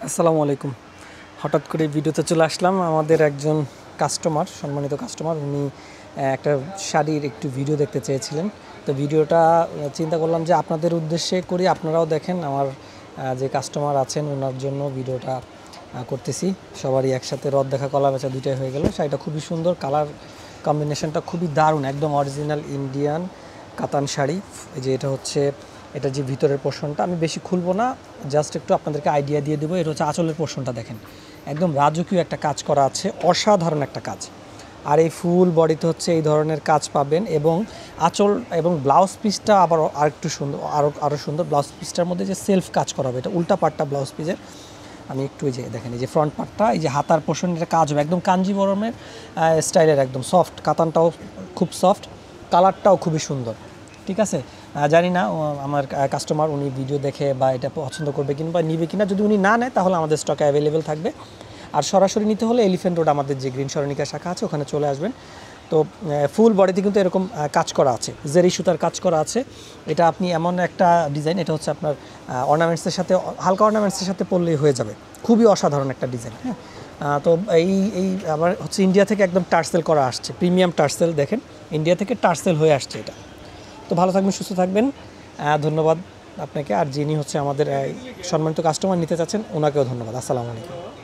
আসসালামু আলাইকুম। হঠাৎ করে ভিডিওতে চলে আসলাম। আমাদের একজন কাস্টমার, সম্মানিত কাস্টমার, উনি একটা শাড়ির একটু ভিডিও দেখতে চেয়েছিলেন। তো ভিডিওটা চিন্তা করলাম যে আপনাদের উদ্দেশ্যে করি, আপনারাও দেখেন। আমার যে কাস্টমার আছেন ওনার জন্য ভিডিওটা করতেছি। সবারই একসাথে রদ দেখা কলা বেচা দুইটাই হয়ে গেল। শাড়িটা খুবই সুন্দর, কালার কম্বিনেশনটা খুবই দারুণ, একদম অরিজিনাল ইন্ডিয়ান কাতান শাড়ি। এই যে এটা হচ্ছে এটা যে ভিতরের পোর্শনটা, আমি বেশি খুলবো না, জাস্ট একটু আপনাদেরকে আইডিয়া দিয়ে দেবো। এটা হচ্ছে আঁচলের পোর্শনটা, দেখেন একদম রাজকীয় একটা কাজ করা আছে, অসাধারণ একটা কাজ। আর এই ফুল বডিতে হচ্ছে এই ধরনের কাজ পাবেন, এবং আঁচল এবং ব্লাউজ পিসটা আবার আরেকটু সুন্দর, আরও সুন্দর। ব্লাউজ পিসটার মধ্যে যে সেলফ কাজ করা হবে, এটা উল্টা পাটটা ব্লাউজ পিসের। আমি একটু এই যে দেখেন, এই যে ফ্রন্ট পার্টটা, এই যে হাতার পোর্শনের কাজ হবে একদম কাঞ্জিবরমের স্টাইলের, একদম সফট, কাতানটাও খুব সফট, কালারটাও খুবই সুন্দর। ঠিক আছে, জানি না আমার কাস্টমার উনি ভিডিও দেখে বা এটা পছন্দ করবে কিংবা নিবে কিনা। যদি উনি না নেয় তাহলে আমাদের স্টকে অ্যাভেলেবেল থাকবে। আর সরাসরি নিতে হলে এলিফ্যান্ট রোড আমাদের যে গ্রিন সরণিকা শাখা আছে ওখানে চলে আসবেন। তো ফুল বডিতে কিন্তু এরকম কাজ করা আছে, জেরি সুতার কাজ করা আছে। এটা আপনি এমন একটা ডিজাইন, এটা হচ্ছে আপনার অর্নামেন্টসের সাথে, হালকা অর্নামেন্টসের সাথে পরলেই হয়ে যাবে। খুবই অসাধারণ একটা ডিজাইন। হ্যাঁ, তো এই আবার হচ্ছে ইন্ডিয়া থেকে একদম টার্সেল করা আসছে, প্রিমিয়াম টার্সেল। দেখেন ইন্ডিয়া থেকে টার্সেল হয়ে আসছে এটা। তো ভালো থাকবেন, সুস্থ থাকবেন। ধন্যবাদ আপনাকে। আর যিনি হচ্ছে আমাদের সম্মানিত কাস্টমার নিতে চাচ্ছেন ওনাকেও ধন্যবাদ। আসসালামু আলাইকুম।